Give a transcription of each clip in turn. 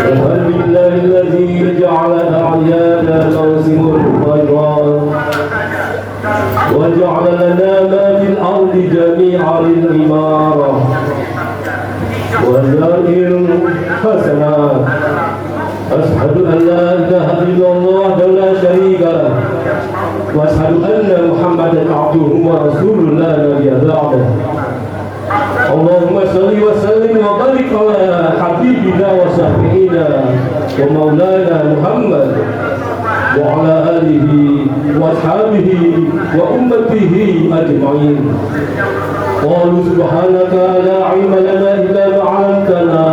الحمد لله الذي جعل أعيانا موسم الخيرات وجعل لنا ما في الأرض جميعا للإمارة وزائر الحسنات. أشهد أن لا إله إلا الله وحده لا شريك له وأشهد أن محمدا عبده ورسوله لا نبي بعده. اللهم صل وسلم وبارك على حبيبنا وشفيعنا ومولانا محمد وعلى آله وأصحابه وأمته أجمعين. قالوا سبحانك لا علم لنا إلا ما علمتنا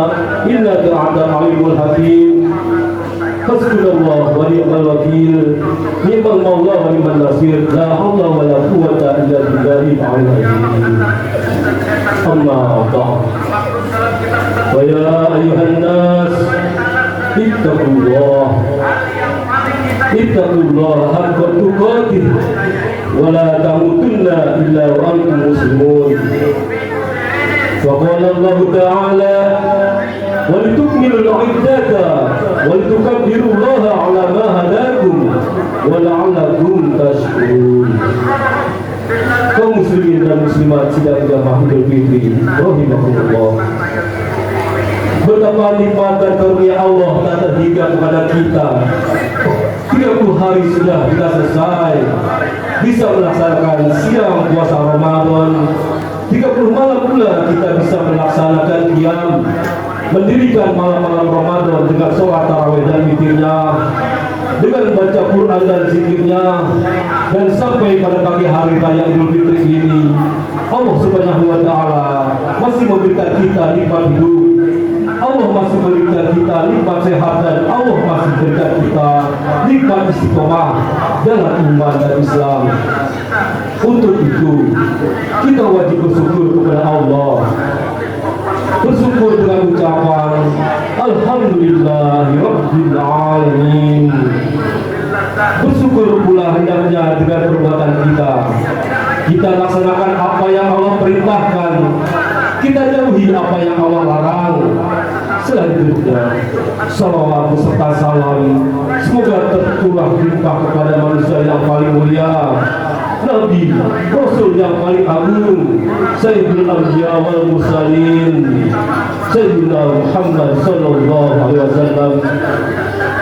إنك أنت العليم الحكيم. حسبنا الله ونعم الوكيل نعم المولى ونعم النصير لا حول ولا قوة إلا بالله العلي العظيم. أما بعد ويا أيها الناس اتقوا الله حق تقاته ولا تموتن إلا وأنتم مسلمون. وقال الله تعالى ولتكملوا العدة ولتكبروا الله على ما هداكم ولعلكم تشكرون. Kaum muslimin dan muslimat sidang jamaah Idul Fitri rahimakumullah. Betapa nikmat dan karunia Allah tak terhingga kepada kita. 30 hari sudah kita selesai bisa melaksanakan siang puasa Ramadan. 30 malam pula kita bisa melaksanakan qiyam, mendirikan malam-malam Ramadan dengan sholat tarawih dan witirnya, dengan baca Quran dan zikirnya, dan sampai pada pagi hari raya Idul Fitri ini Allah Subhanahu wa Ta'ala masih memberikan kita nikmat hidup, Allah masih memberikan kita nikmat sehat, dan Allah masih memberikan kita nikmat istiqomah dalam iman dan Islam. Untuk itu kita wajib bersyukur kepada Allah, bersyukur dengan ucapan Alhamdulillahirabbil alamin. Bersyukur pula hendaknya dengan perbuatan kita laksanakan apa yang Allah perintahkan, kita jauhi apa yang Allah larang. Selanjutnya salawat serta salam semoga tercurah limpah kepada manusia yang paling mulia, Nabi Rasul yang paling agung, Sayyidul Anbiya wal Mursalin, Sayyidina Muhammad sallallahu alaihi wasallam,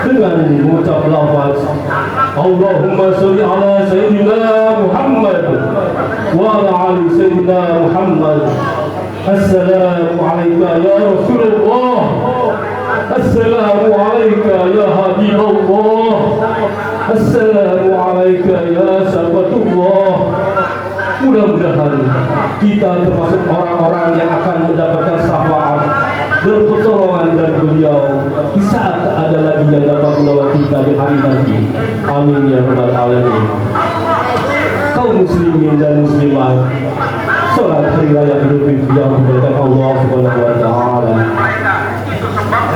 dengan mengucap lafaz Allahumma sholli ala Sayyidina Muhammad wa ala ali Sayyidina Muhammad. Assalamu alayka ya Rasulullah, assalamu alayka ya Habibullah, assalamu alayka ya sahabatullah. Mudah-mudahan kita termasuk orang-orang yang akan mendapatkan syafaat dan pertolongan dari beliau di saat ada lagi yang dapat menolong kita di hari nanti. Amin ya rabbal alamin. Kaum muslimin dan muslimat, salat hari raya Idul Fitri yang dimuliakan Allah Subhanahu wa Ta'ala.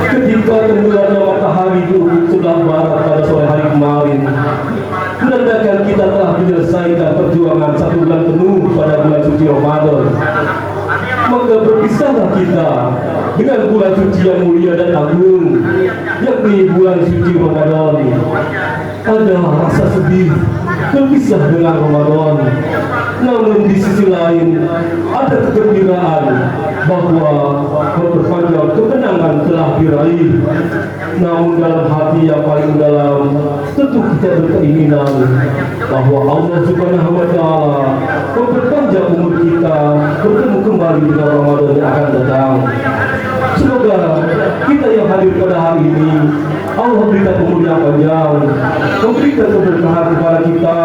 Ketika tenggelamnya matahari di ufuk sebelah barat pada sore hari kemarin, menandakan kita telah menyelesaikan perjuangan 1 bulan penuh pada bulan suci Ramadan. Maka berpisahlah kita dengan bulan suci yang mulia dan agung, yakni bulan suci Ramadan. Ada rasa sedih berpisah dengan Ramadan, namun di sisi lain ada kegembiraan bahwa memperpanjang kemenangan telah diraih. Namun dalam hati yang paling dalam tentu kita berkeinginan bahwa Allah Subhanahu wa Ta'ala memperpanjang umur kita bertemu kembali dengan Ramadan yang akan datang. Semoga kita yang hadir pada hari ini Allah berikan umur yang panjang, memberikan keberkahan kepada kita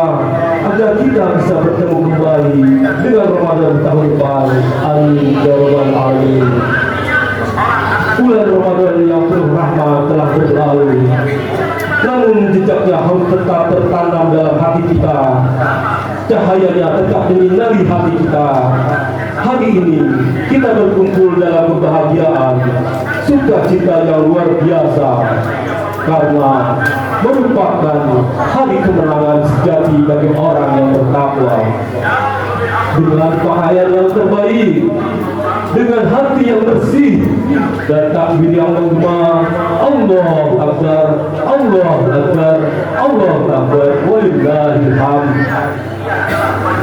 agar kita bisa bertemu kembali dengan Ramadan tahun depan. Amin ya rabbal alamin. Bulan Ramadan yang penuh rahmat telah berlalu, namun jejaknya harus tetap tertanam dalam hati kita, cahayanya tetap menyinari hati kita. Hari ini kita berkumpul dalam kebahagiaan, sukacita yang luar biasa, karena merupakan hari kemenangan sejati bagi orang yang bertakwa. Dengan pakaian yang terbaik, dengan hati yang bersih dan takbir yang lembah, Allahu Akbar, Allahu Akbar, Allahu Akbar, walillahil hamd.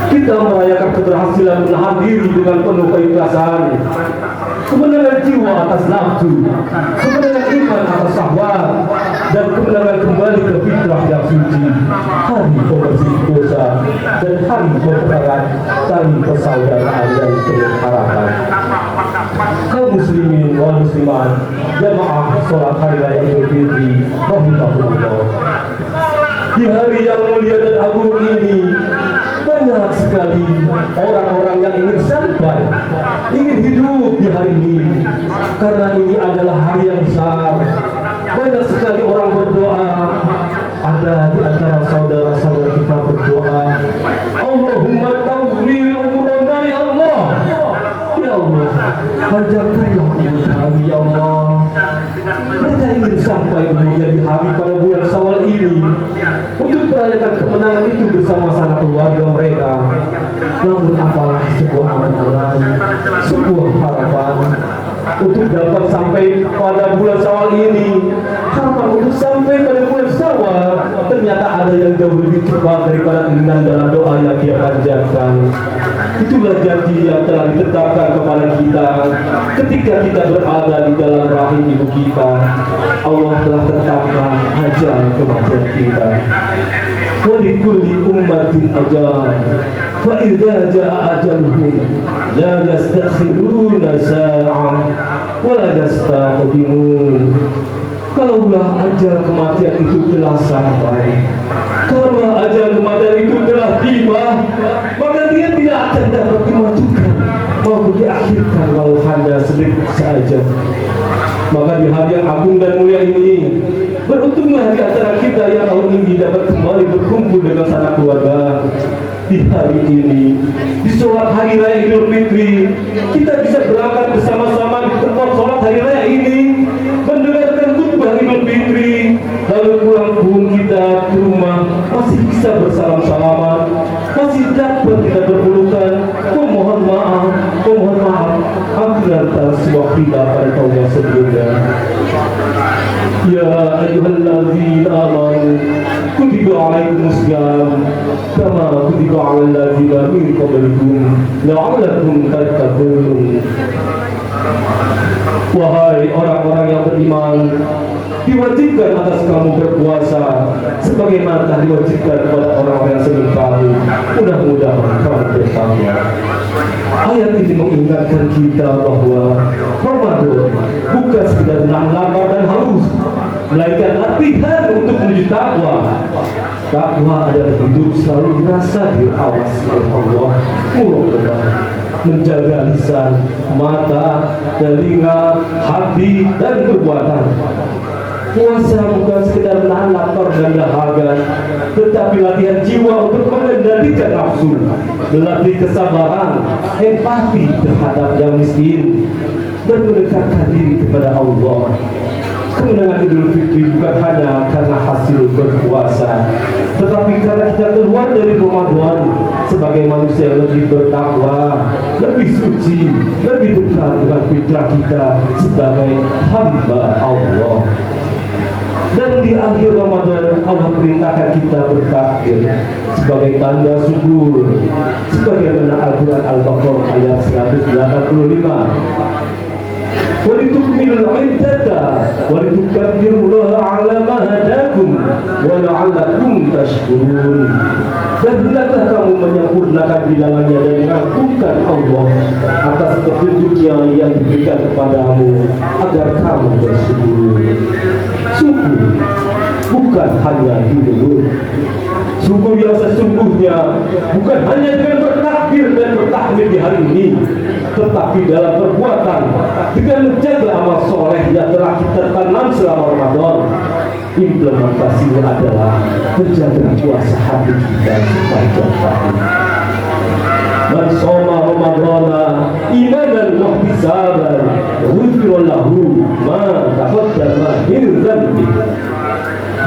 Kita merayakan keberhasilan menahan diri dengan penuh keikhlasan, kemenangan jiwa atas nafsu, kemenangan iman atas syahwat, dan kemenangan kembali ke fitrah yang suci. Hari pembersih dosa dan hari peperangan tali persaudaraan dan penuh harapan. Kaum muslimin wal muslimat, jamaah sholat hari raya Idul Fitri, rahimahullah. Di hari yang mulia dan agung ini, banyak sekali orang-orang yang ingin sampai, ingin hidup di hari ini, karena ini adalah hari yang besar. Banyak sekali orang berdoa. Ada di antara saudara-saudara kita berdoa, Allahumma tawwil umurana ya Allah. Ya Allah, panjangkanlah umur kami ya Allah. Mereka ingin sampai menjadi hari pada bulan Syawal ini untuk merayakan kemenangan itu bersama sanak keluarga mereka. Namun apalah sebuah amalan, sebuah harapan untuk dapat sampai pada bulan Syawal ini. Harapan untuk sampai pada bulan Syawal ternyata ada yang jauh lebih cepat daripada keinginan dalam doa yang dia panjatkan. Itulah janji yang telah ditetapkan kepada kita ketika kita berada di dalam rahim ibu kita. Allah telah tetapkan ajal kematian kita. Wa likulli ummatin ajal, fa idza jaa ajaluhum la yastakhiruna sa'ah wa la yastaqdimun. Kalaulah ajal kematian itu telah sampai, kalau ajal kematian itu telah tiba, maka dia tidak akan dapat dimajukan maupun diakhirkan walau hanya sedikit saja. Maka di hari yang agung dan mulia ini, beruntunglah di antara kita yang tahun ini dapat kembali berkumpul dengan sanak keluarga. Di hari ini, di sholat hari raya Idul Fitri, kita bisa berangkat bersama-sama di tempat sholat hari raya ini, mendengarkan khutbah Idul Fitri, lalu pulang pun kita ke rumah masih bisa bersalam-salaman, masih dapat kita berpelukan, memohon maaf, agar semua kita pada tahun yang sebelumnya. Ya ayyuhalladzina amanu kutiba alaikumus syiyam kama kutiba alal ladzina min qablikum la'allakum tattaqun. Wahai orang-orang yang beriman, diwajibkan atas kamu berpuasa sebagaimana telah diwajibkan kepada orang-orang yang sebelum kamu. Mudah-mudahan kamu bertakwa. Ayat ini mengingatkan kita bahwa Ramadan bukan sekedar nahan lapar dan haus, melainkan latihan untuk menuju takwa. Takwa adalah hidup selalu merasa diawasi oleh Allah, menjaga lisan, mata, telinga, hati, dan perbuatan. Puasa bukan sekedar menahan lapar dan dahaga, tetapi latihan jiwa untuk mengendalikan nafsu, melatih kesabaran, empati terhadap yang miskin, dan mendekatkan diri kepada Allah. Kemenangan Idul Fitri bukan hanya karena hasil berpuasa, tetapi karena kita keluar dari Ramadan sebagai manusia yang lebih bertakwa, lebih suci, lebih dekat dengan fitrah kita sebagai hamba Allah. Dan di akhir Ramadan Allah perintahkan kita bertakbir sebagai tanda syukur, sebagaimana Al-Quran Al-Baqarah ayat 185. Walitukmilul iddata walitukabbirullaha ala ma hadakum wa la'allakum tashkurun. Dan hendaklah kamu menyempurnakan di dalamnya dan mengagungkan Allah atas petunjuknya yang diberikan kepadamu agar kamu bersyukur. Syukur bukan hanya di mulut. Syukur yang sesungguhnya bukan hanya dengan bertakbir dan bertahmid di hari ini, tetapi dalam perbuatan dengan menjaga amal soleh yang telah kita tanam selama Ramadan. Implementasinya adalah menjaga puasa hati kita sepanjang tahun. Man shoma Ramadana imanan wa ihtisaban ghufira lahu ma taqaddama min dhanbi.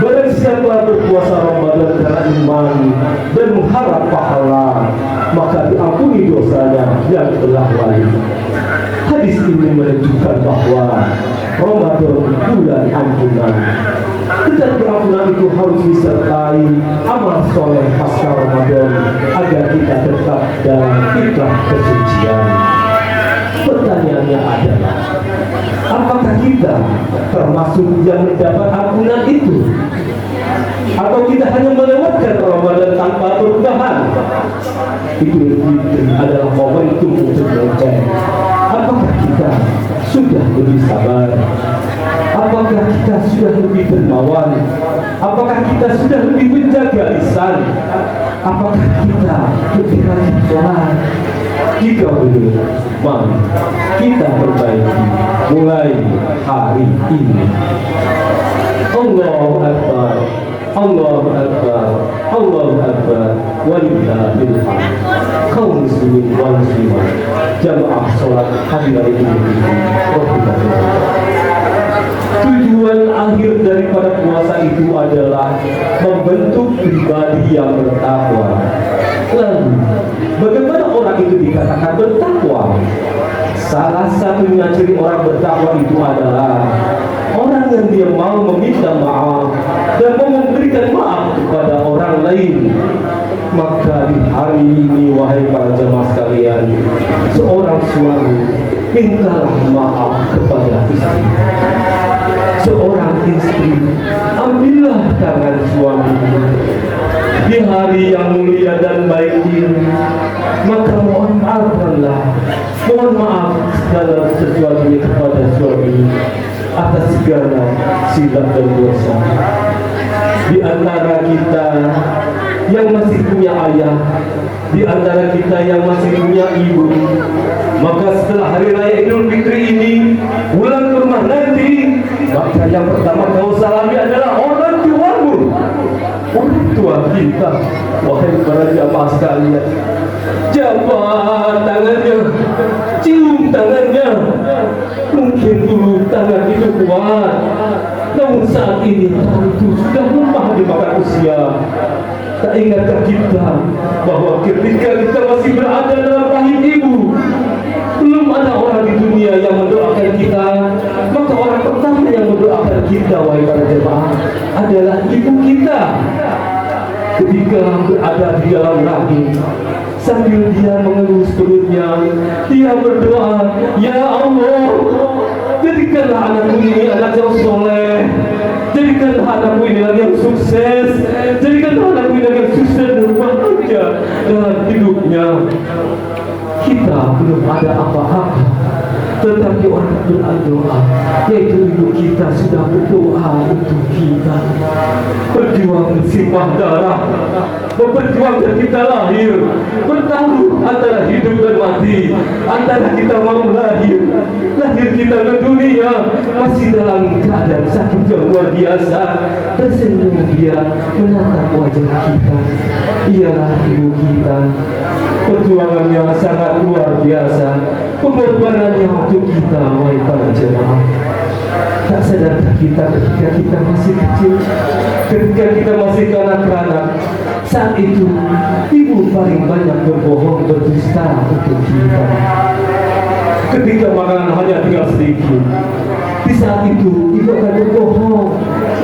Barang siapa telah berpuasa Ramadan karena iman dan mengharap pahala, maka diampuni dosanya yang telah lalu. Hadis ini menunjukkan bahwa Ramadan bulan ampunan. Tetapi ampunan itu harus disertai amal soleh pasca Ramadan agar kita tetap dalam fitrah kesucian. Pertanyaannya adalah, apakah kita termasuk yang mendapat ampunan itu? Atau kita hanya melewatkan Ramadan tanpa perubahan? Idul Fitri adalah momentum untuk mengecek apakah kita sudah lebih sabar, apakah kita sudah lebih dermawan, apakah kita sudah lebih menjaga lisan, apakah kita lebih rajin sholat. Jika belum, mari kita perbaiki mulai hari ini. Allahu Akbar, Allahu Akbar, Allahu Akbar, walillahil hamd. Kaum muslimin wal muslimat, jamaah sholat hadirin tujuan akhir daripada puasa itu adalah membentuk pribadi yang bertakwa. Lalu, bagaimana orang itu dikatakan bertakwa? Salah satunya ciri orang bertakwa itu adalah orang yang dia mau meminta maaf dan mau memberikan maaf kepada orang lain. Maka di hari ini, wahai para jemaah sekalian, seorang suami mintalah maaf kepada istri. Seorang istri, ambillah tangan suami di hari yang mulia dan baik ini, maka mohon maaf segala sesuatu kepada suami atas segala silap dan dosa. Di antara kita yang masih punya ayah, di antara kita yang masih punya ibu, maka setelah hari raya Idul Fitri ini pulang ke rumah nanti, maka yang pertama kau salami adalah orang tuamu, orang tua kita. Wahai para jamaah sekalian, jabat tangannya, cium tangannya. Mungkin dulu tangan itu kuat, namun saat ini tangan itu sudah lemah dimakan usia. Tak ingatkah kita bahwa ketika kita masih berada dalam rahim ibu, belum ada orang di dunia yang mendoakan kita, maka orang pertama yang mendoakan kita, wahai para jemaah, adalah ibu kita. Ketika berada di dalam rahim, sambil dia mengelus perutnya, dia berdoa, ya Allah, jadikanlah anakku ini anak yang soleh, jadikanlah anakku ini anak yang sukses, jadikanlah anakku ini anak yang sukses dan bahagia dalam hidupnya. Kita belum ada apa-apa, tetapi orang berdoa, yaitu ibu kita sudah berdoa untuk kita. Berjuang bersimbah darah, memperjuangkan kita lahir, bertaruh antara hidup dan mati, antara kita mau lahir kita ke dunia masih dalam keadaan sakit yang luar biasa, tersenyum dia menatap wajah kita. Ialah ibu kita. Perjuangannya sangat luar biasa, pengorbanannya untuk kita, wahai para jemaah. Tak sadarkah kita ketika kita masih kecil, ketika kita masih kanak-kanak, saat itu ibu paling banyak berbohong, berdusta untuk kita. Ketika makanan hanya tinggal sedikit, di saat itu ibu akan berbohong.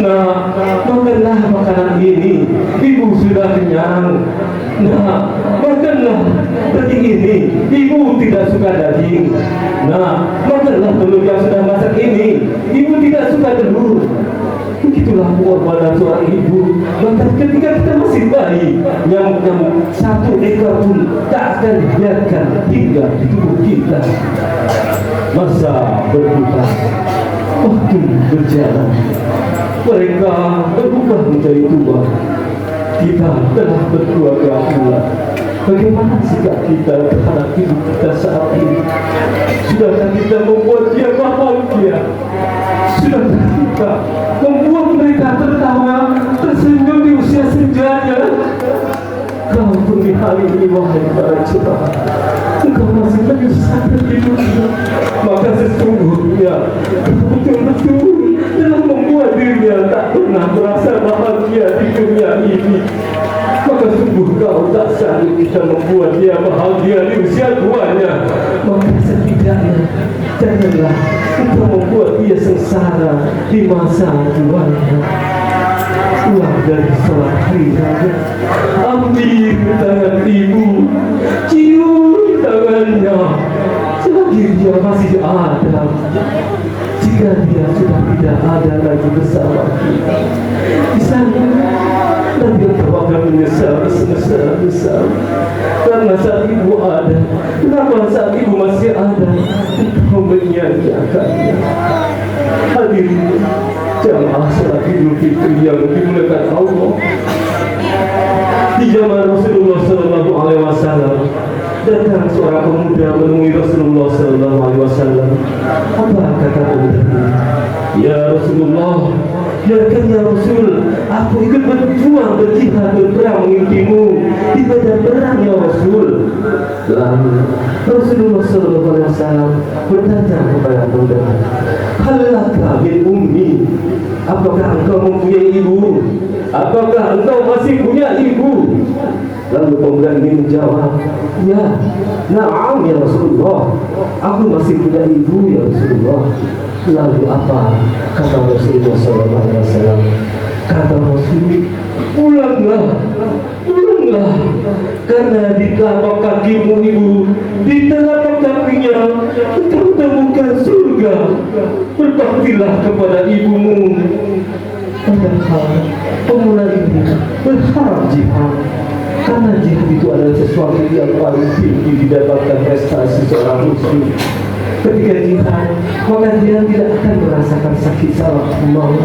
Nah, makanlah makanan ini, ibu sudah kenyang. Nah, makanlah daging ini, ibu tidak suka daging. Nah, makanlah telur yang sudah masak ini, ibu tidak suka telur. Begitulah pengorbanan seorang ibu. Bahkan ketika kita masih bayi, nyamuk satu ekor pun tak akan dibiarkan tinggal di tubuh kita. Masa berputar, waktu berjalan, mereka berubah menjadi tua. Kita telah berkeluarga pula. Bagaimana sikap kita terhadap hidup kita saat ini? Sudahkah kita membuat dia bahagia? Sudahkah kita membuat mereka tertawa, tersenyum di usia senjanya? Kau pun di hari ini, wahai para jemaah, engkau masih menyusahkan hidupnya. Maka sesungguhnya kau betul-betul telah membuat diri dirinya tak pernah merasa bahagia di dunia ini, maka sungguh kau tak sanggup bisa membuat dia bahagia di usia tuanya. Maka setidaknya janganlah engkau membuat dia sengsara di masa tuanya. Pulang dari sholat hari raya, ambil tangan ibu, cium tangannya selagi dia masih ada. Jika dia sudah tidak ada lagi bersama kita di sana, nanti engkau akan menyesal sebesar-besar. Karena saat ibu ada, kenapa saat ibu masih ada engkau menyanyiakannya? Hadirin jamaah salat Idul Fitri yang dimuliakan Allah, di zaman Rasulullah Sallallahu Alaihi Wasallam datang seorang pemuda menemui Rasulullah Sallallahu Alaihi Wasallam. Apa kata pemuda? Ya Rasulullah, ya Rasul, aku ikut berjuang, berjihad, berperang mengikutimu di medan perang ya Rasul. Lalu Rasulullah Sallallahu Alaihi Wasallam bertanya kepada pemuda, halaka min ummi, apakah engkau mempunyai ibu? Apakah engkau masih punya ibu? Lalu pemuda ini menjawab, ya, na'am ya Rasulullah, aku masih punya ibu ya Rasulullah. Lalu apa kata Rasulullah SAW? Kata Rasul, pulanglah, karena di telapak kakimu ibu, di telapak kakinya engkau temukan surga. Berbaktilah kepada ibumu. Padahal pemuda ini berharap jihad, karena jihad itu adalah sesuatu yang paling tinggi didapatkan prestasi seorang muslim. Ketika jihad, maka dia tidak akan merasakan sakit salah maut.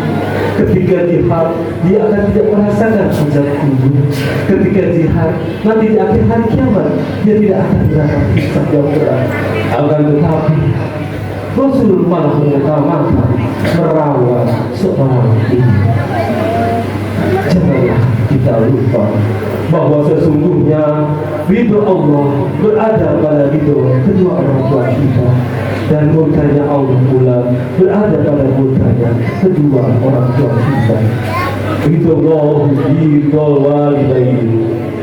Ketika jihad, dia akan tidak merasakan azab kubur. Ketika jihad, nanti di akhir hari kiamat, dia tidak akan mendapat hisab yang berat. Akan tetapi Rasul malah mengutamakan merawat seorang ibu. Janganlah kita lupa bahwa sesungguhnya ridho Allah berada pada ridho kedua orang tua kita, dan murkanya Allah pula berada pada murkanya kedua orang tua kita. Ridho Allah ridho walidaini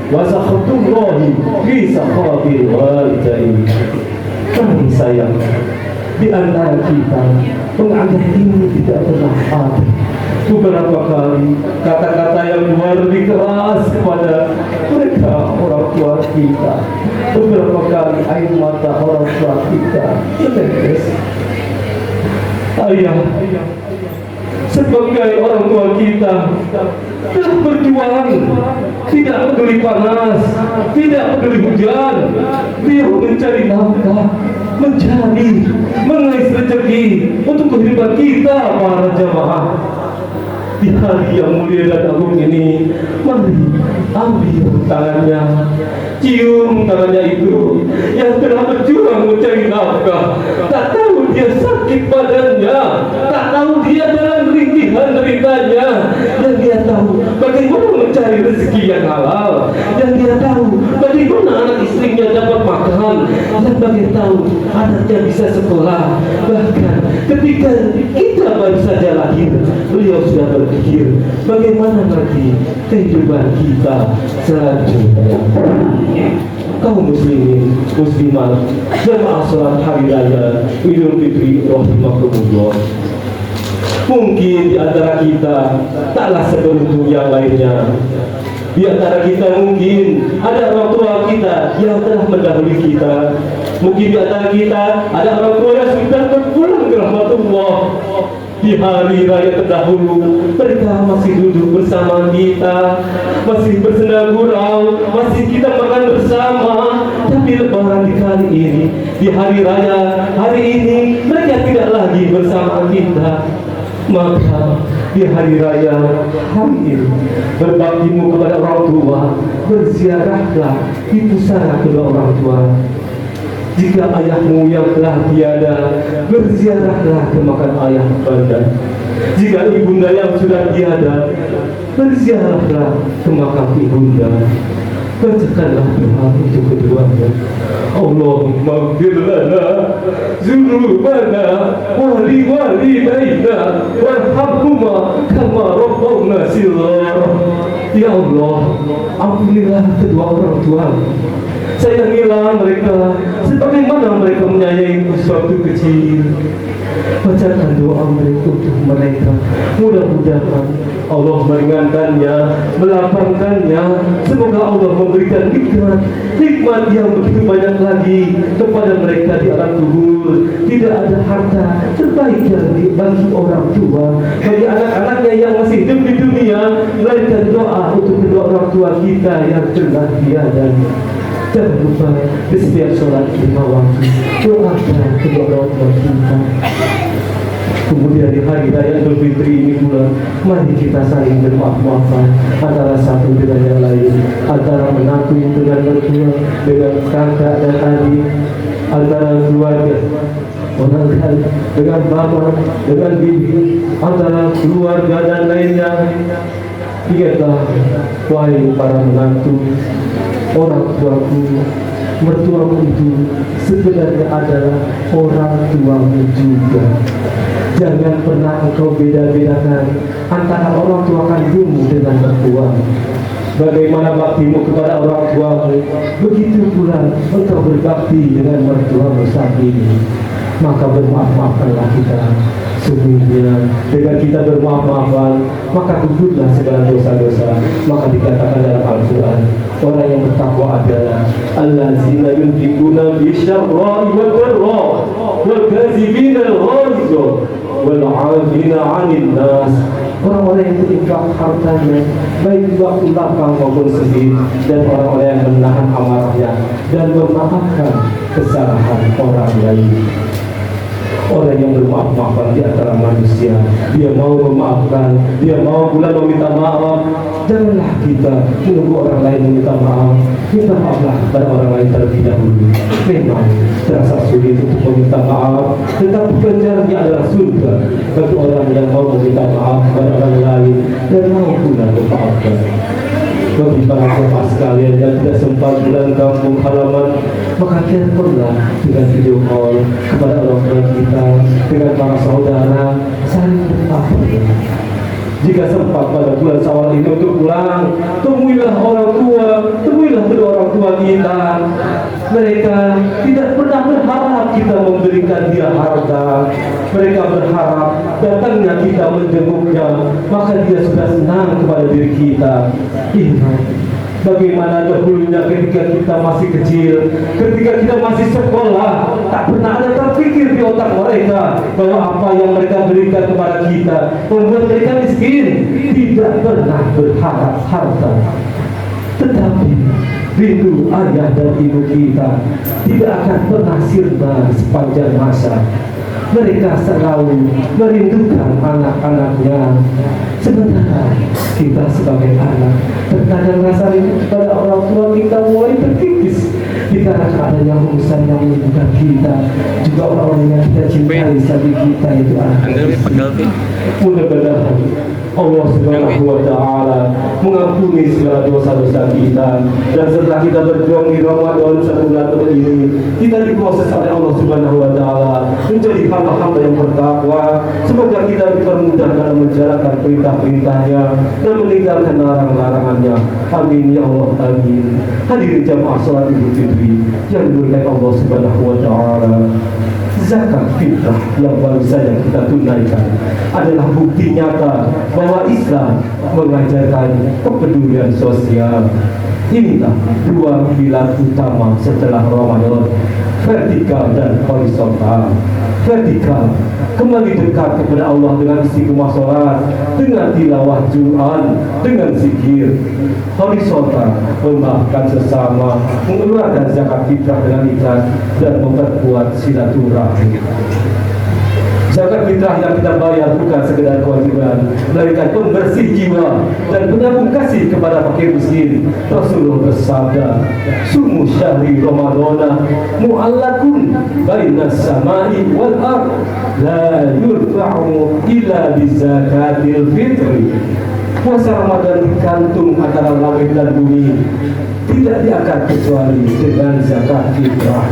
wa sakhatullahi fi sakhatil walidaini. Kami sayang di antara kita pengantin ini tidak pernah ada. Beberapa kali kata-kata yang luar keras kepada mereka orang tua kita. Beberapa kali air mata orang tua kita menetes. Ayah, sebagai orang tua kita telah berjuang, tidak peduli panas, tidak peduli hujan, beliau mencari nafkah, mengais rezeki untuk kehidupan kita para jamaah. Di hari yang mulia dan agung ini, mari ambil tangannya, cium tangannya itu yang telah berjuang mencari nafkah. Tak tahu dia sakit badannya, tak tahu dia dalam rintihan deritanya. Yang dia tahu bagaimana mencari rezeki yang halal, yang dia tahu bagaimana anak istrinya dapat makan, dan bagaimana tahu anaknya bisa sekolah. Bahkan ketika kita baru saja lahir, beliau sudah berpikir bagaimana nanti kehidupan kita selanjutnya. Kaum muslimin, muslimat, jamaah salat hari raya Idul Fitri rahimakumullah. Mungkin di antara kita taklah seberuntung yang lainnya. Di antara kita mungkin ada orang tua kita yang telah mendahului kita. Mungkin di antara kita ada orang tua yang sudah berpulang ke rahmatullah. Di hari raya terdahulu mereka masih duduk bersama kita, masih bersenda gurau, masih kita makan bersama. Tapi lebaran di kali ini, di hari raya hari ini, mereka tidak lagi bersama kita. Maka di hari raya hari ini, berbaktimu kepada orang tua, berziarahlah di pusara kedua orang tua. Jika ayahmu yang telah tiada, berziarahlah ke makam ayah bunda. Jika ibunda yang sudah tiada, berziarahlah ke makam ibunda. Bacakanlah doa untuk keduanya. Allahumma ighfir lana dzunubana wa li walidayna warhamhuma kasih Allah. Ya Allah, ampunilah kedua orang tua. Sayangilah mereka sebagaimana mereka menyayangi suatu kecil. Bacakan doa mereka untuk mereka. Mudah-mudahan Allah meringankannya, melapangkannya. Semoga Allah memberikan nikmat yang begitu banyak lagi kepada mereka di alam kubur. Tidak ada harta terbaik bagi orang tua, bagi anak-anaknya yang masih hidup di dunia, melainkan doa untuk kedua orang tua kita yang telah tiada. Jangan lupa di setiap sholat 5 waktu doakan kedua orang tua kita. Kemudian di hari raya Idul Fitri ini pula, mari kita saling bermaaf-maafan antara satu dengan yang lain, antara menantu dengan mertua, dengan kakak dan adik, antara keluarga orang kaya dengan bapak, dengan bibi, antara keluarga dan lainnya. Ingatlah, wahai para menantu, orang tuaku, mertuamu itu sebenarnya adalah orang tuamu juga. Jangan pernah engkau beda-bedakan antara orang tua kandungmu dengan mertua. Bagaimana baktimu kepada orang tuamu, begitu pula engkau berbakti dengan mertuamu saat ini. Maka bermaaf-maafkanlah kita. Sungguhnya dengan kita bermaaf-maafan, maka gugurlah segala dosa-dosa. Maka dikatakan dalam Al-Quran, orang yang bertakwa adalah allazina yunfiquna bisyarra'i wad dharra wal kazibina al-ghaiz wal 'afina 'anil nas. Orang-orang yang berinfak hartanya baik waktu lapang maupun sedih, dan orang-orang yang menahan amarahnya dan memaafkan kesalahan orang lain. Orang yang bermaaf-maafan di antara manusia, dia mau memaafkan, dia mau pula meminta maaf. Janganlah kita menunggu orang lain meminta maaf. Minta maaflah kepada orang lain terlebih dahulu. Memang terasa sulit untuk meminta maaf, tetapi ganjarannya adalah surga bagi orang yang mau meminta maaf kepada orang lain dan mau pula memaafkan. Bagi para bapak sekalian yang tidak sempat pulang kampung halaman, maka teleponlah dengan video call kepada orang tua kita, dengan para saudara, saling berpakaian. Jika sempat pada bulan Syawal ini untuk pulang, temuilah orang tua, temuilah kedua orang tua kita. Mereka tidak pernah berharap kita memberikan dia harta. Mereka berharap datangnya kita menjenguknya, maka dia sudah senang kepada diri kita. Ingat bagaimana dahulunya ketika kita masih kecil, ketika kita masih sekolah, tak pernah ada terpikir di otak mereka bahwa apa yang mereka berikan kepada kita membuat mereka miskin. Tidak pernah berharap harta, tetapi rindu ayah dan ibu kita tidak akan pernah sirna sepanjang masa. Mereka selalu merindukan anak-anaknya, sementara kita sebagai anak terkadang rasa rindu kepada orang tua kita mulai terkikis dikarenakan adanya urusan yang menyibukkan kita. Juga orang-orang yang kita cintai saat kita itu anak. Mudah-mudahan Allah Subhanahu wa Ta'ala mengampuni segala dosa-dosa kita, dan setelah kita berjuang di Ramadan 1 bulan ini, kita diproses oleh Allah Subhanahu wa Ta'ala menjadi hamba-hamba yang bertakwa. Semoga kita dipermudah dalam menjalankan perintah-perintahnya dan meninggalkan larang-larangannya. Amin ya Allah, amin. Hadirin jamaah salat Idul Fitri yang dimuliakan Allah Subhanahu wa Ta'ala, zakat fitrah yang baru saja kita tunaikan adalah bukti nyata bahwa Islam mengajarkan kepedulian sosial. Inilah dua pilar utama setelah Ramadan, vertikal dan horizontal. Vertikal, kembali dekat kepada Allah dengan istiqomah sholat, dengan tilawah Quran, dengan zikir. Horizontal, memaafkan sesama, mengeluarkan zakat fitrah dengan ikhlas, dan memperkuat silaturahmi. Zakat fitrah yang kita bayar bukan sekedar kewajiban, melainkan pembersih jiwa dan penyambung kasih kepada fakir miskin. Rasulullah bersabda, "Sumu syahri Ramadana mu'allakun bainas samai wal ard, la yurfa'u illa bizakatil fitri." Puasa Ramadan digantung antara langit dan bumi, tidak diangkat kecuali dengan zakat fitrah.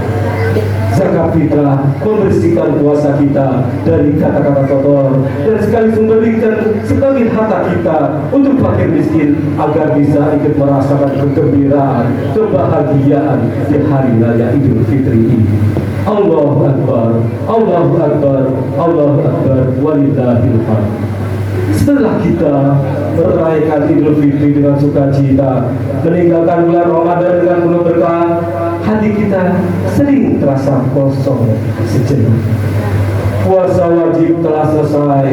zakat fitrah membersihkan puasa kita dari kata-kata kotor, dan sekaligus memberikan sebagian harta kita untuk fakir miskin agar bisa ikut merasakan kegembiraan, kebahagiaan di hari raya Idul Fitri ini. Allahu Akbar, Allahu Akbar, Allahu Akbar, walillahil hamd. Setelah kita merayakan Idul Fitri dengan sukacita, meninggalkan bulan Ramadan dengan penuh berkah, hati kita sering terasa kosong sejenak. Puasa wajib telah selesai,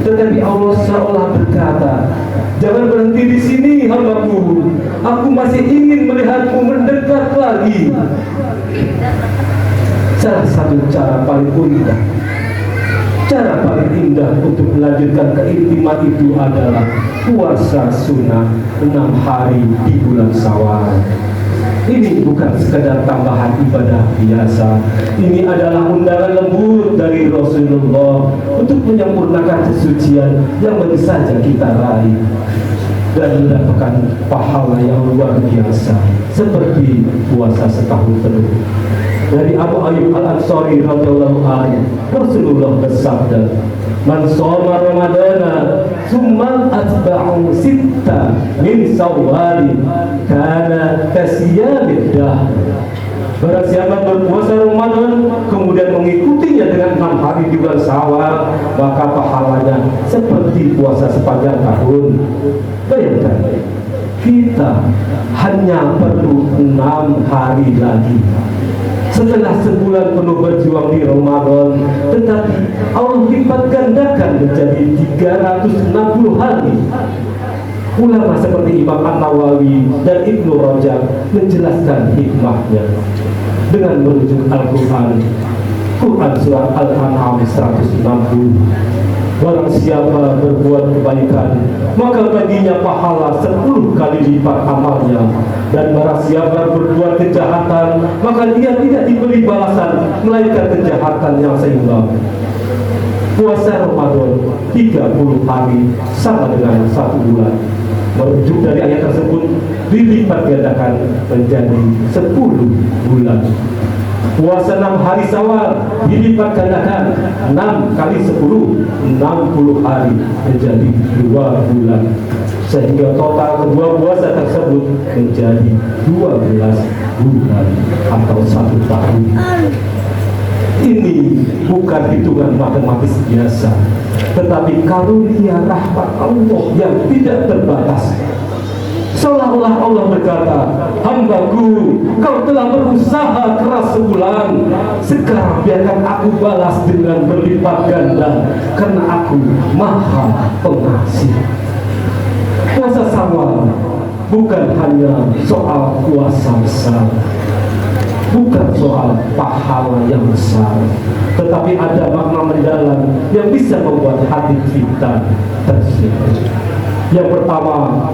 tetapi Allah seolah berkata, jangan berhenti di sini hambaku, aku masih ingin melihatmu mendekat lagi. Salah satu cara paling indah, cara paling indah untuk melanjutkan keintiman itu adalah puasa sunnah 6 hari di bulan Syawal. Ini bukan sekedar tambahan ibadah biasa. Ini adalah undangan lembut dari Rasulullah untuk menyempurnakan kesucian yang baru saja kita raih dan mendapatkan pahala yang luar biasa seperti puasa setahun penuh. Dari Abu Ayyub Al-Ansari radhiyallahu anhu, Rasulullah bersabda, "Man shoma Ramadana tsumma atba'u sitta min Syawal kana kasiyamid dahr." Barang siapa berpuasa Ramadan kemudian mengikutinya dengan 6 hari di bulan Syawal, maka pahalanya seperti puasa sepanjang tahun. Bayangkan, kita hanya perlu 6 hari lagi setelah sebulan penuh berjuang di Ramadan, tetapi Allah lipat gandakan menjadi 360 hari. Ulama seperti Imam An-Nawawi dan Ibnu Rajab menjelaskan hikmahnya dengan merujuk Al-Quran. Quran Surah Al-An'am 160. Barang siapa berbuat kebaikan, maka baginya pahala 10 kali lipat amalnya. Dan barang siapa berbuat kejahatan, maka dia tidak diberi balasan melainkan kejahatan yang seimbang. Puasa Ramadan 30 hari sama dengan 1 bulan. Merujuk dari ayat tersebut, dilipat gandakan menjadi 10 bulan. Puasa 6 hari Syawal dilipat gandakan 6 kali 10, 60 hari menjadi 2 bulan, sehingga total kedua puasa tersebut menjadi 12 bulan atau 1 tahun. Ini bukan hitungan matematis biasa, tetapi karunia rahmat Allah yang tidak terbatas. Seolah-olah Allah berkata, hambaku, kau telah berusaha keras sebulan, sekarang biarkan aku balas dengan berlipat ganda, karena aku maha pengasih. Puasa Syawal bukan hanya soal puasa besar, bukan soal pahala yang besar, tetapi ada makna mendalam yang bisa membuat hati kita tersenyum. Yang pertama,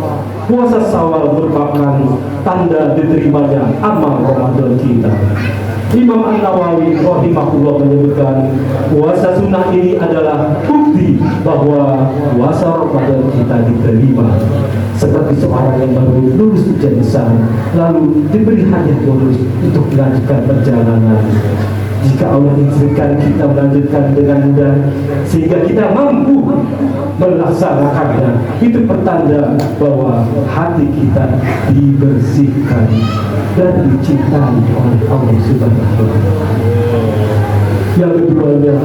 puasa Syawal merupakan tanda diterimanya amal Ramadan kita. Imam An-Nawawi rahimahullah menyebutkan, puasa sunnah ini adalah bukti bahwa puasa Ramadan kita diterima. Seperti seorang yang baru lulus ujian besar, lalu diberi hadiah bonus untuk melanjutkan perjalanan. Jika Allah izinkan kita melanjutkan dengan mudah sehingga kita mampu melaksanakannya, itu pertanda bahwa hati kita dibersihkan dan dicintai oleh Allah Subhanahu wa Ta'ala. Yang keduanya,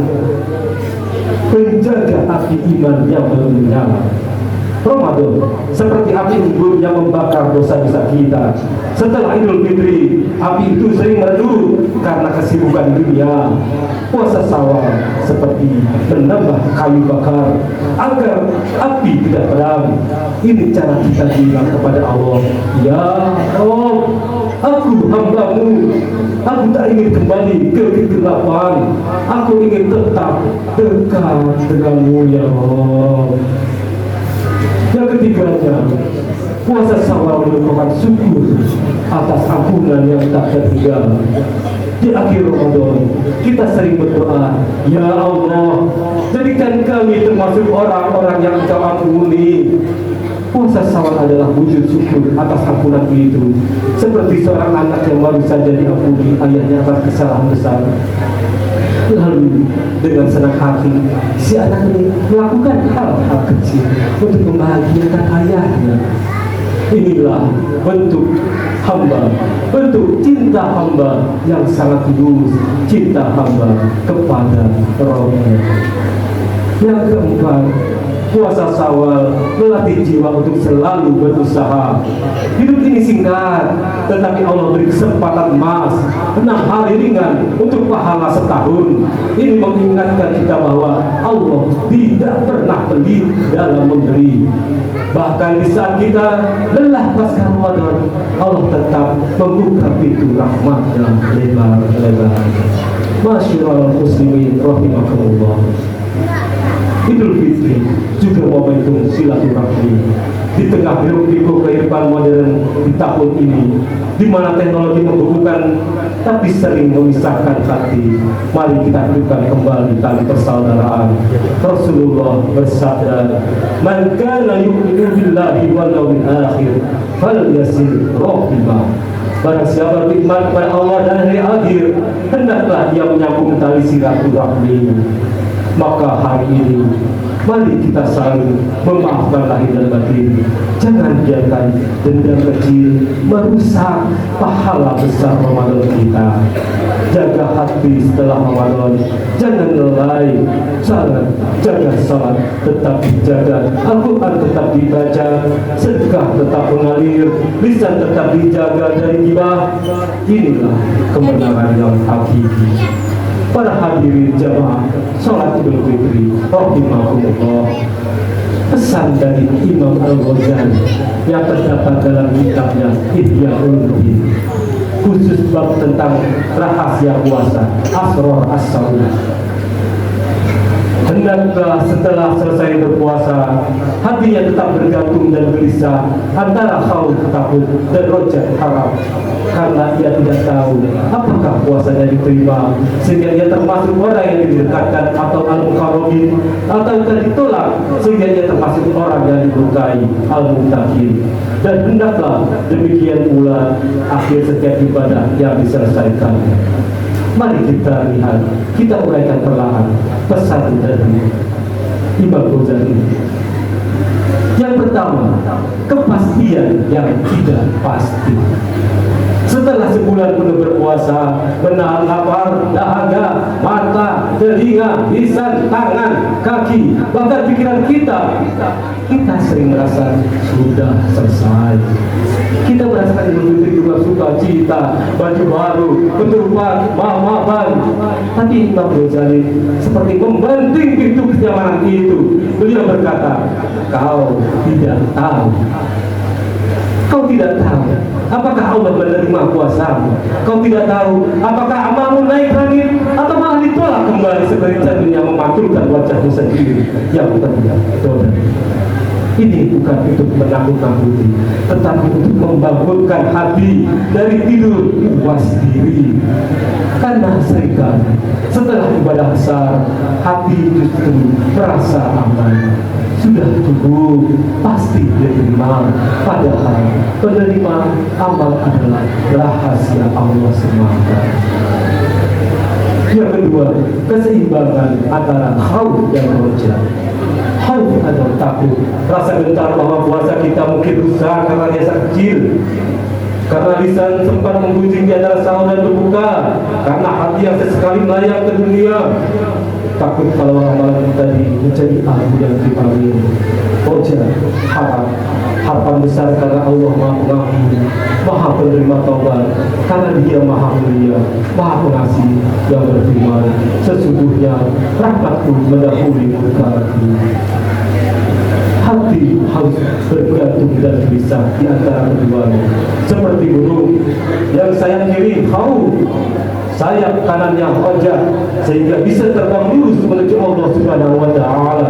penjaga api iman yang belum menyala. Ramadan seperti api unggun yang membakar dosa-dosa kita. Setelah Idul Fitri, api itu sering meredup karena kesibukan dunia. Puasa Syawal seperti menambah kayu bakar agar api tidak padam. Ini cara kita bilang kepada Allah, ya Allah, aku hambamu, aku tak ingin kembali ke kegelapan, aku ingin tetap dekat denganmu ya Allah. Yang ketiganya, puasa Syawal merupakan syukur atas ampunan yang tak terhingga. Di akhir Ramadan, kita sering berdoa, ya Allah, jadikan kami termasuk orang-orang yang Engkau ampuni. Puasa Syawal adalah wujud syukur atas ampunan itu, seperti seorang anak yang baru saja diampuni ayahnya atas kesalahan besar. Lalu dengan senang hati si anak ini melakukan hal-hal kecil untuk membahagiakan ayahnya. Inilah bentuk hamba, bentuk cinta hamba yang sangat tulus, cinta hamba kepada Rabbnya. Yang keempat, puasa Syawal melatih jiwa untuk selalu berusaha. Hidup ini singkat, tetapi Allah beri kesempatan emas 6 hari ringan untuk pahala setahun. Ini mengingatkan kita bahwa Allah tidak pernah pelit dalam memberi. Bahkan di saat kita lelah pasca Ramadan, Allah tetap membuka pintu rahmatnya lebar-lebar. Masyaallah muslimin rahimakumullah. Idul Fitri juga momentum silaturahmi. Di tengah hiruk-pikuk kehidupan modern di tahun ini, di mana teknologi membukukan tapi sering memisahkan hati, mari kita hidupkan kembali tali persaudaraan. Rasulullah bersabda, "Man kana yu'minu billahi wal yawmil akhir falyasil rahimah." Barang siapa beriman kepada Allah dan hari akhir, hendaklah dia menyambung tali silaturahmi. Maka hari ini mari kita saling memaafkan lahir dan batin. Jangan biarkan dendam kecil merusak pahala besar Ramadan kita. Jaga hati setelah Ramadan, jangan lalai. Jaga salat tetap dijaga, Al-Quran tetap dibaca, sedekah tetap mengalir, lisan tetap dijaga dari ghibah. Inilah kebenaran yang hakiki. Para hadirin jamaah sholat Idul Fitri rahimahumullah, pesan dari Imam Al-Ghazali yang terdapat dalam kitabnya Ihya Ulumuddin, khusus bab tentang rahasia puasa, Asrar As-Saum. Hendaklah setelah selesai berpuasa, hatinya tetap bergantung dan gelisah antara khauf takut dan rojak harap, karena ia tidak tahu apakah puasanya diterima, sehingga ia termasuk orang yang didekatkan atau al-mukarrabin, atau ditolak sehingga ia termasuk orang yang diberkahi al-muttaqin. Dan hendaklah demikian pula akhir setiap ibadah yang diselesaikan. Mari kita lihat, kita uraikan perlahan pesan dari Imam Ghazali. Yang pertama, kepastian yang tidak pasti. Setelah sebulan penuh berpuasa, menahan lapar, dahaga, mata, telinga, lisan, tangan, kaki, bahkan pikiran kita sering merasa sudah selesai. Kita merasakan Idul Fitri juga sukacita, baju baru, ketupat, maaf-maafan. Tapi Imam Ghazali seperti membanting pintu kenyamanan itu. Beliau berkata, kau tidak tahu. Kau tidak tahu apakah Allah menerima puasamu. Kau tidak tahu apakah amalmu naik langit atau malah ditolak kembali seperti cermin yang memantulkan wajahmu sendiri yang terlihat. Ini bukan untuk menakut-nakuti, tetapi untuk membangunkan hati dari tidur puas diri. Karena seringkali setelah ibadah besar, hati justru merasa aman. Sudah cukup, pasti diterima. Padahal penerima amal adalah rahasia Allah semata. Yang kedua, keseimbangan antara khauf dan roja. Khauf adalah takut, rasa gentar bahwa puasa kita mungkin rusak karena rasa kecil, karena lisan sempat menggunjing di antara sahur dan berbuka, karena hati yang sesekali melayang ke dunia. Takut kalau amalan tadi menjadi abu yang dipanggil. Roja, harapan besar karena Allah Maha Pengampun, Maha Penerima Taubat, karena Dia Maha Mulia, Maha Pengasih yang berfirman, sesungguhnya rahmatku mendahului murkaku. Hati harus bergantung dan gelisah di antara keduanya, seperti burung yang sayap kiri khauf, sayap kanannya roja, sehingga bisa terbang lurus menuju Allah Subhanahu wa Ta'ala.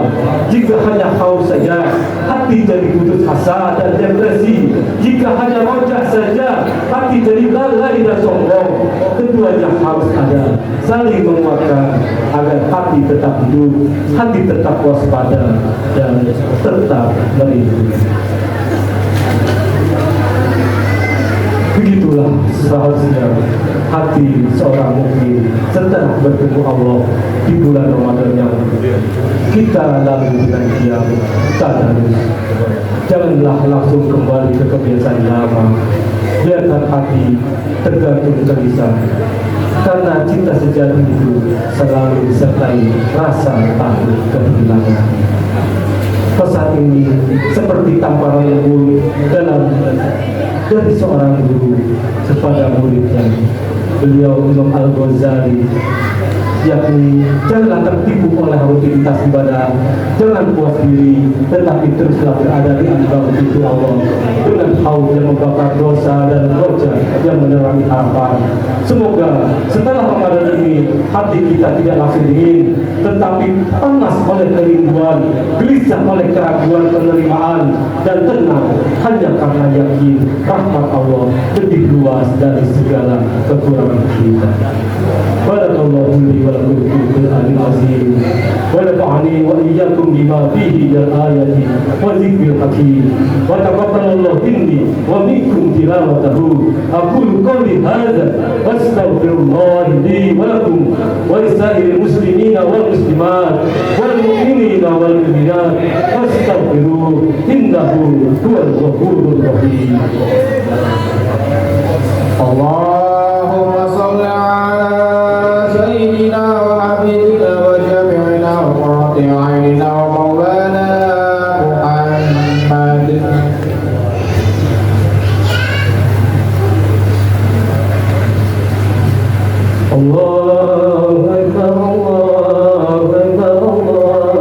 Jika hanya khauf saja, hati jadi putus asa dan depresi. Jika hanya roja saja, hati jadi lalai dan sombong. Keduanya harus ada, saling menguatkan agar hati tetap hidup, hati tetap waspada dan tetap melindungi. itulah seharusnya hati seorang mukmin setelah bertemu Allah di bulan Ramadan yang kita lalui dengan diam, tadarus. Janganlah langsung kembali ke kebiasaan lama. Biarkan hati tergantung gelisah, karena cinta sejati itu selalu disertai rasa takut kehilangan. Pesan ini seperti tamparan lembut dalam dari seorang guru kepada muridnya. Beliau Imam Al-Ghazali, yakni janganlah tertipu oleh rutinitas ibadah, jangan puas diri, tetapi teruslah berada di ambang pintu Allah dengan haus yang membakar dosa dan roja yang menerangi harapan. Semoga setelah Ramadan ini hati kita tidak langsung dingin, tetapi panas oleh kerinduan, gelisah oleh keraguan penerimaan, dan tenang hanya karena yakin rahmat Allah lebih luas dari segala kekurangan kita. Barakallahu li wa lakum fil Qur'anil azim wa nafa'ani wa iyyakum bima fihi min ayati wa dzikril hakim wa taqabbalallahu minni wa minkum tilawatahu. Aqulu qawli hadza wa astaghfirullah li wa lakum wa lisa'iril muslimina wal muslimat wal mu'minina wal mu'minat wastaghfiruhu innahu huwal ghafurur rahim. Allahumma shalli ala sayyidina wa habibina wa jami'ina wa qurrati a'yunina wa maulana Muhammad. Allahu Akbar, Allahu Akbar, Allahu Akbar,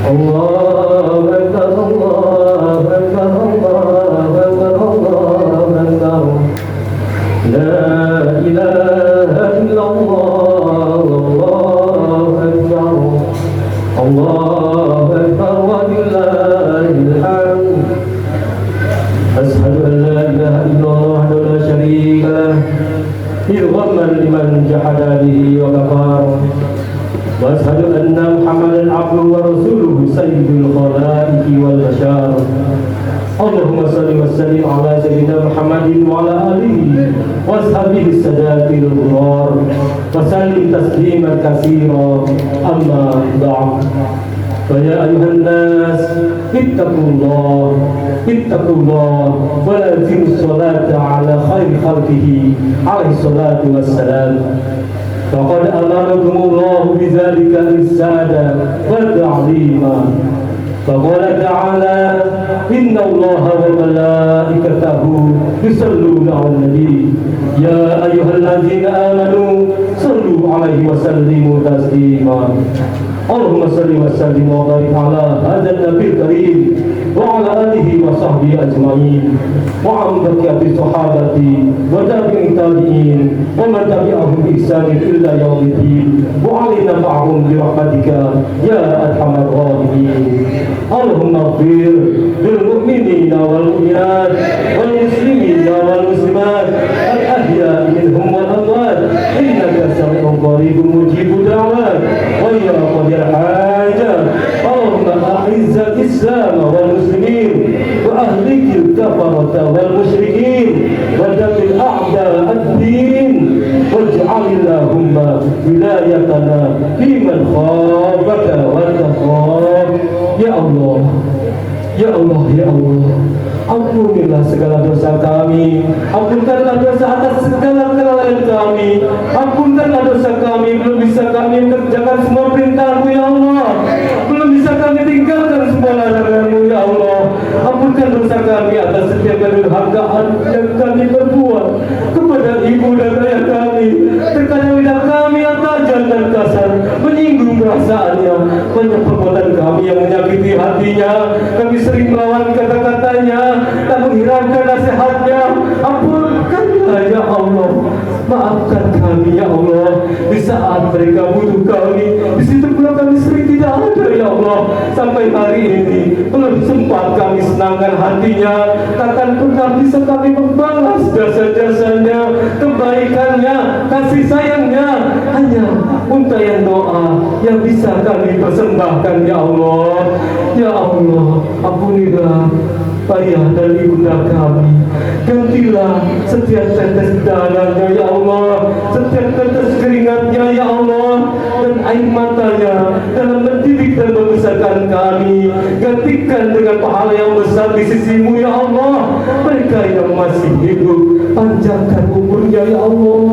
Allahu Akbar, Allahu Akbar, Allahu Akbar, Allahu Akbar. La ilaha illallah, Allahu Akbar, Allahu Akbar wa lillahil hamd. Ashhadu an la ilaha illallah wa la syarika lah irghaman liman jahada bihi wa kafar. Wa ashhadu anna Muhammadan abduhu wa rasuluhu sayyidul khalaiqi wal bashar. Allahumma salli wa sallim ala sayyidina Muhammadin wa ala alihi wa ashabihi sadatil ghurrar wa sallim tasliman katsira, amma ba'd. Fa ya ayuhan nas ittaqullah wa lazimus salata ala khairi khalqihi alaihi salatu wassalam. Faqad amarakumullahu bidzalika irsada wa ta'lima. فقال تعالى إن الله وملائكته يصلون على النبي يا أيها الذين آمنوا صلوا عليه وسلموا تسليما. اللهم صل وسلم وبارك على هذا النبي الكريم وعلى آله وصحبه أجمعين وعن بقية الصحابة وتابع التابعين ومن تبعهم بإحسان إلى يوم الدين وعلينا معهم برحمتك يا أرحم الراحمين. اللهم اغفر للمؤمنين والمؤمنات والمسلمين والمسلمات الأحياء منهم والأموات إنك سميع قريب مجيب الدعوات ويا قاضي الحاجات. اللهم أعز الإسلام والمسلمين وأهلك الكفرة والمشركين ودمر أعداء الدين واجعل اللهم ولايتنا في من خافك واتقاك. Ya Allah, ya Allah, ya Allah, ampunilah segala dosa kami, ampunkanlah dosa atas segala kelalaian kami, ampunkanlah dosa kami, belum bisa kami kerjakan semua perintah-Mu ya Allah, belum bisa kami tinggalkan semua larangan-Mu ya Allah. Ampunkan dosa kami atas setiap kedurhakaan yang kami perbuat kepada ibu dan ayah kami. Terkadang lidah kami yang tajam dan kasar menyinggung perasaannya, banyak perbuatan kami yang menyakiti hatinya. Kami sering melawan kata-katanya dan menghiraukan nasihatnya. Ampunkanlah ya Allah, maafkan kami ya Allah. Di saat mereka butuh kami, di situ pula kami sering tidak ada ya Allah. Sampai hari ini belum sempat kami senangkan hatinya, takkan pernah bisa kami membalas jasa-jasanya, kebaikannya, kasih sayangnya. Hanya untayan doa yang bisa kami persembahkan ya Allah. Ya Allah, ampunilah ayah dan ibunda kami. Gantilah setiap tetes darahnya ya Allah, setiap tetes keringatnya ya Allah, dan air matanya dalam mendidik dan membesarkan kami. Gantikan dengan pahala yang besar di sisimu ya Allah. Mereka yang masih hidup, panjangkan umurnya ya Allah,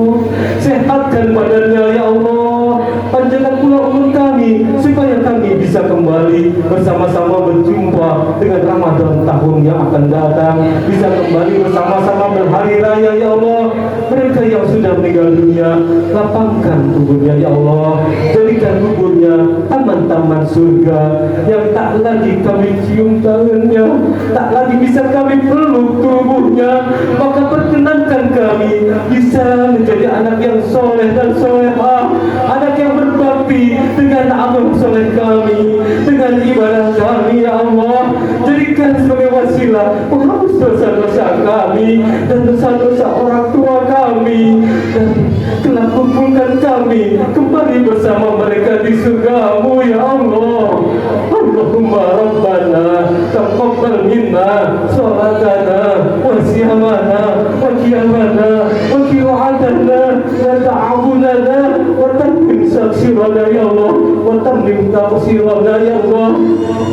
sehatkan badannya ya Allah, panjangkan pula umur kami supaya kami bisa kembali bersama-sama berjumpa dengan Ramadan tahun yang akan datang, bisa kembali bersama-sama berhari raya ya Allah. Mereka yang sudah meninggal dunia, lapangkan kuburnya ya Allah, jadikan kuburnya taman-taman surga yang tak lagi kami cium tangannya, tak lagi bisa kami peluk tubuhnya. Maka perkenankan kami bisa menjadi anak yang soleh dan solehah, anak yang berbakti dengan amal soleh kami, dengan ibadah kami ya Allah. Jadikan sebagai wasilah menghapus dosa-dosa kami dan dosa-dosa orang tua kami, dan telah kumpulkan kami kembali bersama mereka di surga-Mu ya Allah. Allahumma Rabbana taqabbal minna salatana wa siyamana wa qiyamana wa qi'adana wa ta'awunana wa tammim saksirana ya Allah, wa tammim taqsirana ya Allah.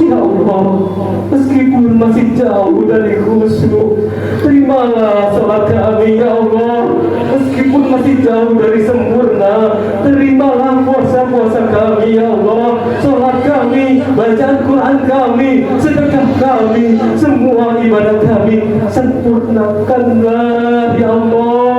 Ya Allah, meskipun masih jauh dari khusyuk, terimalah salat kami ya Allah. Meskipun masih jauh dari sempurna, terimalah puasa-puasa kami ya Allah, salat kami, bacaan Quran kami, sedekah kami, semua ibadah kami, sempurnakanlah ya Allah.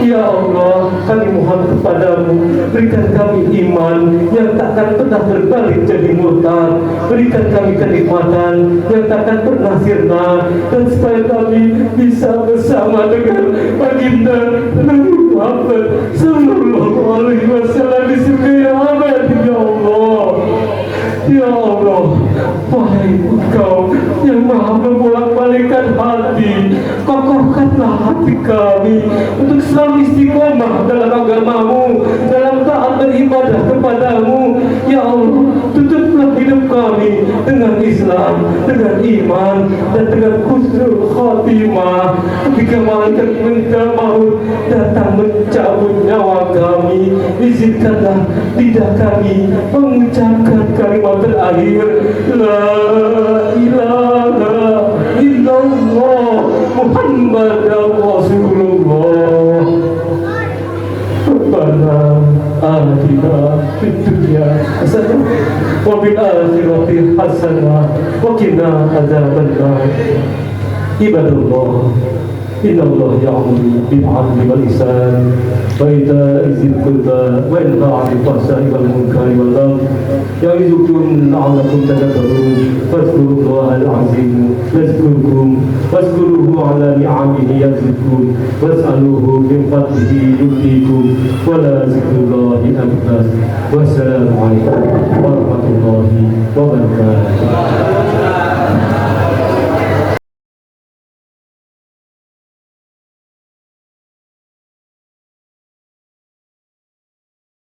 Ya Allah, kami mohon kepadamu, berikan kami iman yang takkan pernah berbalik jadi murtad, berikan kami kenikmatan yang takkan pernah sirna, dan supaya kami bisa bersama dengan baginda Nabi Muhammad sallallahu alaihi wasallam di surga yang abadi ya Allah. Ya Allah, wahai Engkau yang maha membolak-balikkan hati, kokohkanlah hati kami untuk selalu istiqomah dalam agamamu, dalam taat beribadah kepadamu. Ya Allah, tutuplah hidup kami dengan Islam, dengan iman, dan dengan husnul khatimah. Ketika malaikat maut datang mencabut nyawa kami, izinkanlah lidah kami mengucapkan kalimat terakhir, la ilaha illallah Muhammadur Rasulullah. Rabbana atina fid dunya hasanah wa fil akhirati hasanah wa qina adzabannar. Ibadallah, innallaha ya'muru bil 'adli wal ihsan wa ita'i dzil qurba wa yanha 'anil fahsya'i wal munkari wal baghi ya'izukum la'allakum tadhakkarun. Fadhkurullaha al-'azim yazkurkum wazkuruhu 'ala ni'amihi yazidkum was'aluhu min fadlihi yu'tikum wa la dzikrullahi akbar. Wassalamu alaikum warahmatullahi wabarakatuh.